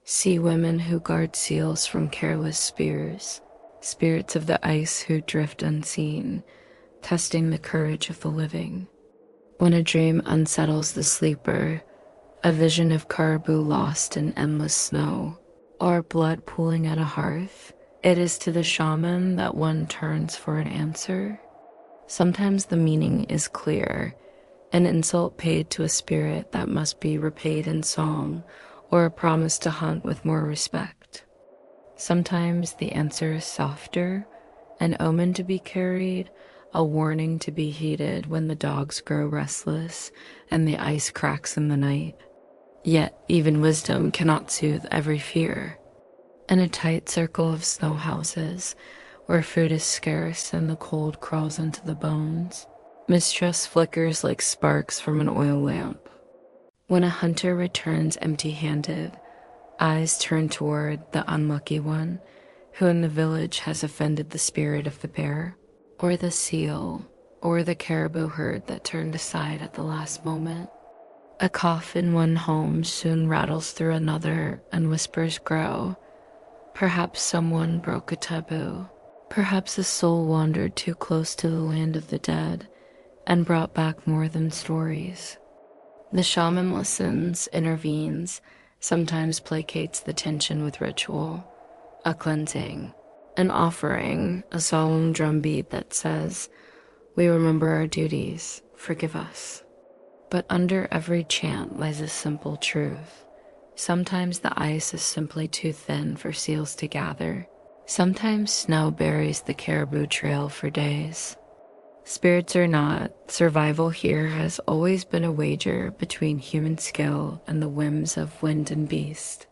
sea women who guard seals from careless spears, spirits of the ice who drift unseen, testing the courage of the living. When a dream unsettles the sleeper, a vision of caribou lost in endless snow, or blood pooling at a hearth, it is to the shaman that one turns for an answer. Sometimes the meaning is clear, an insult paid to a spirit that must be repaid in song, or a promise to hunt with more respect. Sometimes the answer is softer, an omen to be carried, a warning to be heeded when the dogs grow restless and the ice cracks in the night. Yet even wisdom cannot soothe every fear. In a tight circle of snow houses, where food is scarce and the cold crawls into the bones, mistrust flickers like sparks from an oil lamp. When a hunter returns empty-handed, eyes turn toward the unlucky one who in the village has offended the spirit of the bear, or the seal, or the caribou herd that turned aside at the last moment. A cough in one home soon rattles through another and whispers grow. Perhaps someone broke a taboo. Perhaps a soul wandered too close to the land of the dead and brought back more than stories. The shaman listens, intervenes, sometimes placates the tension with ritual, a cleansing, an offering, a solemn drumbeat that says, "We remember our duties, forgive us." But under every chant lies a simple truth. Sometimes the ice is simply too thin for seals to gather. Sometimes snow buries the caribou trail for days. Spirits or not, survival here has always been a wager between human skill and the whims of wind and beast.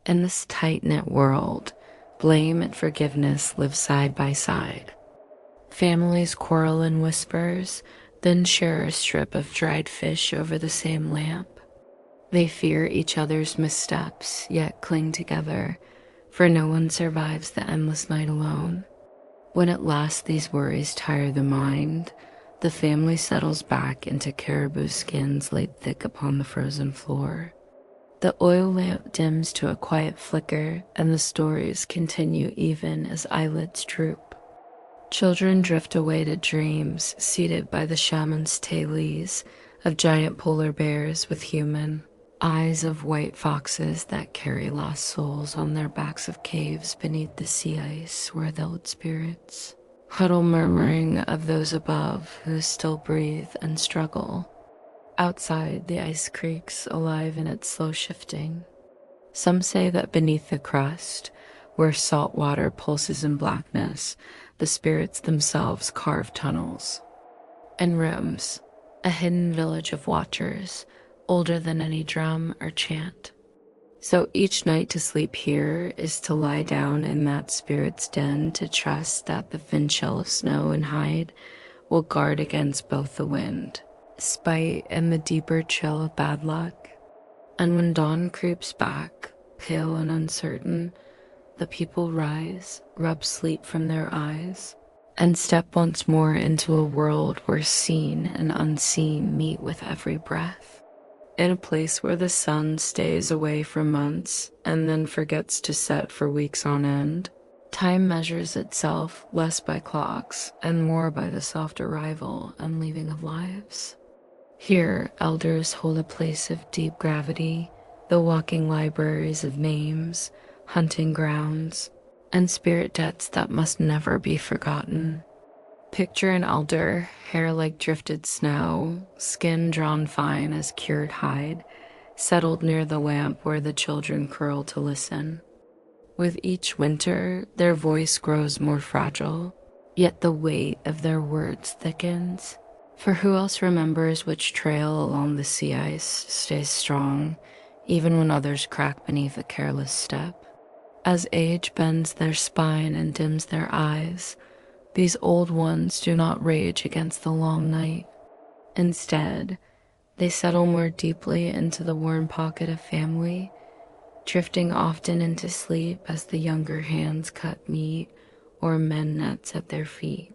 In this tight-knit world, blame and forgiveness live side by side. Families quarrel in whispers, then share a strip of dried fish over the same lamp. They fear each other's missteps, yet cling together, for no one survives the endless night alone. When at last these worries tire the mind, the family settles back into caribou skins laid thick upon the frozen floor. The oil lamp dims to a quiet flicker, and the stories continue even as eyelids droop. Children drift away to dreams, seated by the shaman's tailees of giant polar bears with human eyes, of white foxes that carry lost souls on their backs, of caves beneath the sea ice where the old spirits huddle, murmuring of those above who still breathe and struggle. Outside, the ice creaks, alive in its slow shifting. Some say that beneath the crust, where salt water pulses in blackness, the spirits themselves carve tunnels. In rooms, a hidden village of watchers, older than any drum or chant. So each night to sleep here is to lie down in that spirit's den, to trust that the thin shell of snow and hide will guard against both the wind, spite, and the deeper chill of bad luck. And when dawn creeps back, pale and uncertain, the people rise, rub sleep from their eyes, and step once more into a world where seen and unseen meet with every breath. In a place where the sun stays away for months and then forgets to set for weeks on end, time measures itself less by clocks and more by the soft arrival and leaving of lives. Here, elders hold a place of deep gravity, the walking libraries of names, hunting grounds, and spirit debts that must never be forgotten. Picture an elder, hair like drifted snow, skin drawn fine as cured hide, settled near the lamp where the children curl to listen. With each winter, their voice grows more fragile, yet the weight of their words thickens. For who else remembers which trail along the sea ice stays strong, even when others crack beneath a careless step? As age bends their spine and dims their eyes, these old ones do not rage against the long night. Instead, they settle more deeply into the warm pocket of family, drifting often into sleep as the younger hands cut meat or mend nets at their feet.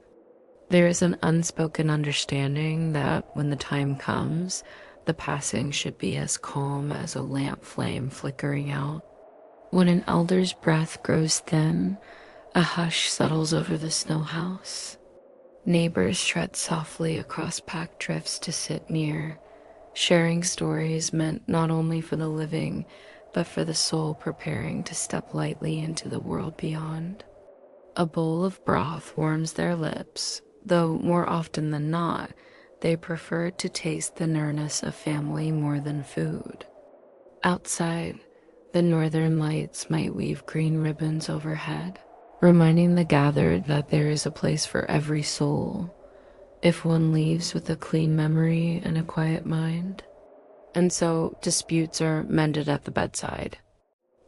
There is an unspoken understanding that when the time comes, the passing should be as calm as a lamp flame flickering out. When an elder's breath grows thin, a hush settles over the snow house. Neighbors tread softly across packed drifts to sit near, sharing stories meant not only for the living, but for the soul preparing to step lightly into the world beyond. A bowl of broth warms their lips, though more often than not, they prefer to taste the nearness of family more than food. Outside, the northern lights might weave green ribbons overhead, reminding the gathered that there is a place for every soul, if one leaves with a clean memory and a quiet mind. And so disputes are mended at the bedside.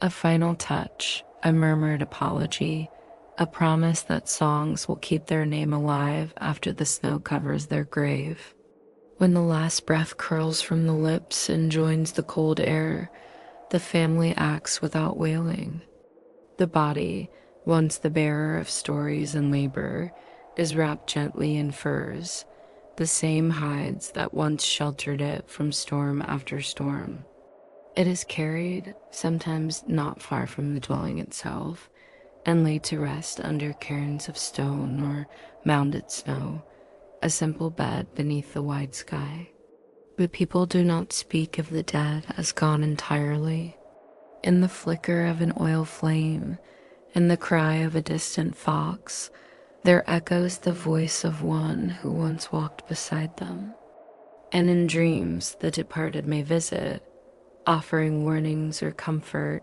A final touch, a murmured apology, a promise that songs will keep their name alive after the snow covers their grave. When the last breath curls from the lips and joins the cold air, the family acts without wailing. The body, once the bearer of stories and labor, is wrapped gently in furs, the same hides that once sheltered it from storm after storm. It is carried, sometimes not far from the dwelling itself, and laid to rest under cairns of stone or mounded snow, a simple bed beneath the wide sky. But people do not speak of the dead as gone entirely. In the flicker of an oil flame, in the cry of a distant fox, there echoes the voice of one who once walked beside them. And in dreams the departed may visit, offering warnings or comfort,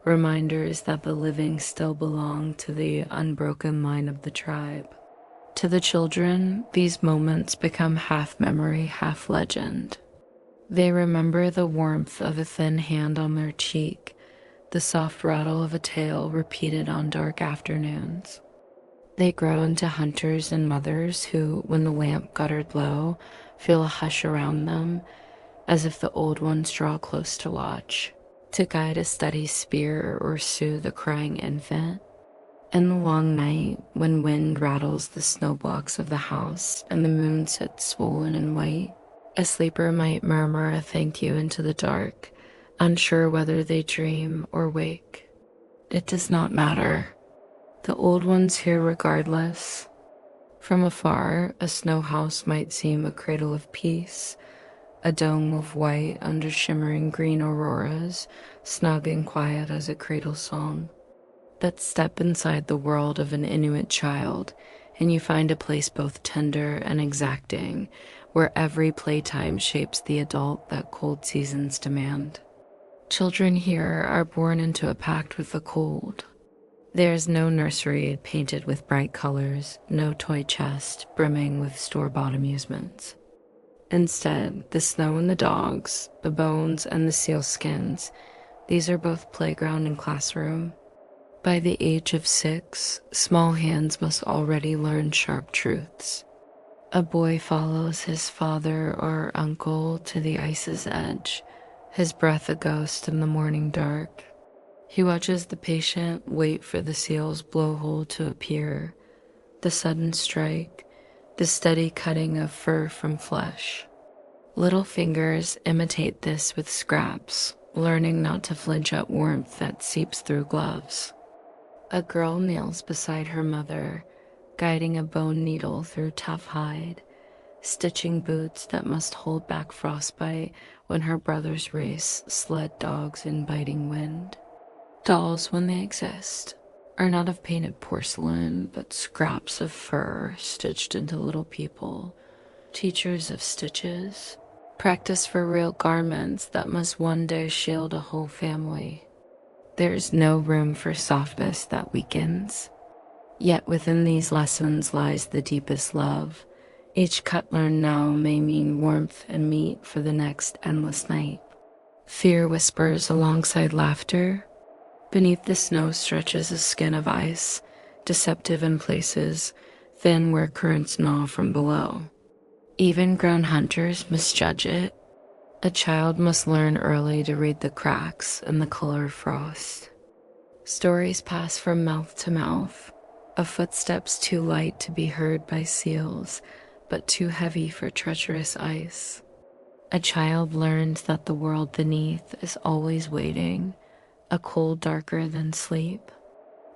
reminders that the living still belong to the unbroken line of the tribe. To the children, these moments become half memory, half legend. They remember the warmth of a thin hand on their cheek, the soft rattle of a tail repeated on dark afternoons. They grow into hunters and mothers who, when the lamp guttered low, feel a hush around them, as if the old ones draw close to watch, to guide a steady spear or soothe a crying infant. In the long night, when wind rattles the snow blocks of the house and the moon sits swollen and white, a sleeper might murmur a thank you into the dark, unsure whether they dream or wake. It does not matter. The old ones hear regardless. From afar, a snow house might seem a cradle of peace, a dome of white under shimmering green auroras, snug and quiet as a cradle song. But step inside the world of an Inuit child, and you find a place both tender and exacting, where every playtime shapes the adult that cold seasons demand. Children here are born into a pact with the cold. There is no nursery painted with bright colors, no toy chest brimming with store-bought amusements. Instead, the snow and the dogs, the bones and the seal skins, these are both playground and classroom. By the age of 6, small hands must already learn sharp truths. A boy follows his father or uncle to the ice's edge, his breath a ghost in the morning dark. He watches the patient wait for the seal's blowhole to appear, the sudden strike, the steady cutting of fur from flesh. Little fingers imitate this with scraps, learning not to flinch at warmth that seeps through gloves. A girl kneels beside her mother, guiding a bone needle through tough hide, stitching boots that must hold back frostbite when her brothers race sled dogs in biting wind. Dolls, when they exist, are not of painted porcelain, but scraps of fur stitched into little people, teachers of stitches, practice for real garments that must one day shield a whole family. There is no room for softness that weakens. Yet within these lessons lies the deepest love. Each cut learned now may mean warmth and meat for the next endless night. Fear whispers alongside laughter. Beneath the snow stretches a skin of ice, deceptive in places, thin where currents gnaw from below. Even grown hunters misjudge it. A child must learn early to read the cracks and the color of frost. Stories pass from mouth to mouth, of footsteps too light to be heard by seals, but too heavy for treacherous ice. A child learns that the world beneath is always waiting, a cold darker than sleep,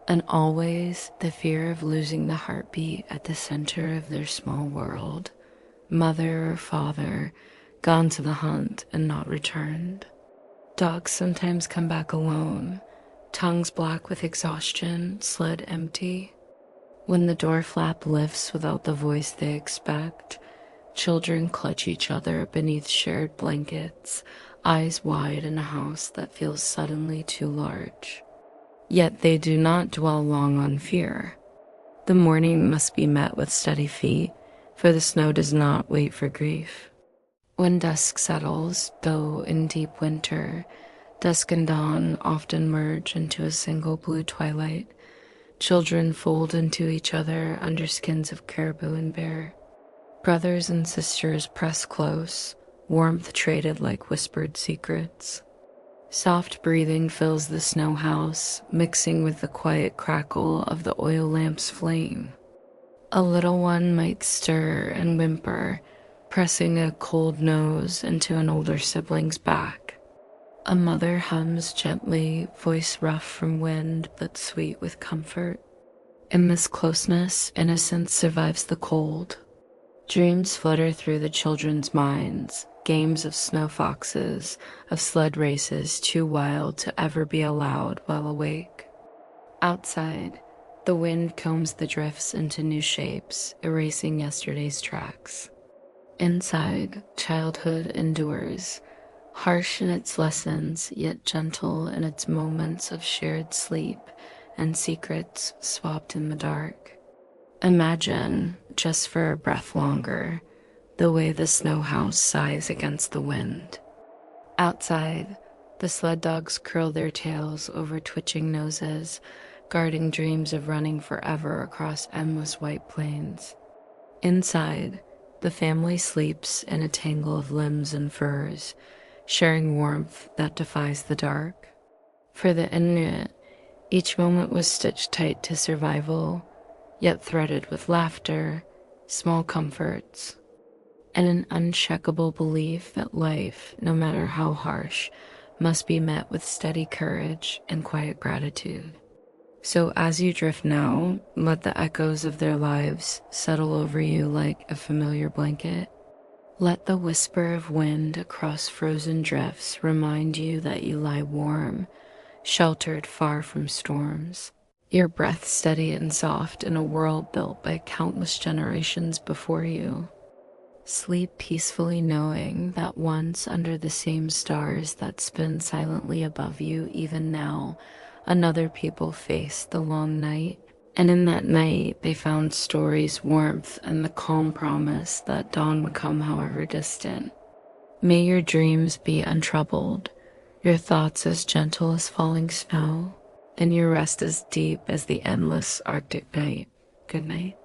and always the fear of losing the heartbeat at the center of their small world, mother or father, gone to the hunt and not returned. Dogs sometimes come back alone, tongues black with exhaustion, sled empty. When the door flap lifts without the voice they expect, children clutch each other beneath shared blankets, eyes wide in a house that feels suddenly too large. Yet they do not dwell long on fear. The morning must be met with steady feet, for the snow does not wait for grief. When dusk settles, though in deep winter, dusk and dawn often merge into a single blue twilight. Children fold into each other under skins of caribou and bear. Brothers and sisters press close, warmth traded like whispered secrets. Soft breathing fills the snow house, mixing with the quiet crackle of the oil lamp's flame. A little one might stir and whimper, pressing a cold nose into an older sibling's back. A mother hums gently, voice rough from wind but sweet with comfort. In this closeness, innocence survives the cold. Dreams flutter through the children's minds, games of snow foxes, of sled races too wild to ever be allowed while awake. Outside, the wind combs the drifts into new shapes, erasing yesterday's tracks. Inside, childhood endures, harsh in its lessons, yet gentle in its moments of shared sleep and secrets swapped in the dark. Imagine, just for a breath longer, the way the snow house sighs against the wind. Outside, the sled dogs curl their tails over twitching noses, guarding dreams of running forever across endless white plains. Inside, the family sleeps in a tangle of limbs and furs, sharing warmth that defies the dark. For the Inuit, each moment was stitched tight to survival, yet threaded with laughter, small comforts, and an unshakable belief that life, no matter how harsh, must be met with steady courage and quiet gratitude. So as you drift now, let the echoes of their lives settle over you like a familiar blanket. Let the whisper of wind across frozen drifts remind you that you lie warm, sheltered far from storms. Your breath steady and soft in a world built by countless generations before you. Sleep peacefully knowing that once under the same stars that spin silently above you even now, another people faced the long night. And in that night they found stories, warmth, and the calm promise that dawn would come however distant. May your dreams be untroubled, your thoughts as gentle as falling snow, and your rest as deep as the endless Arctic night. Good night.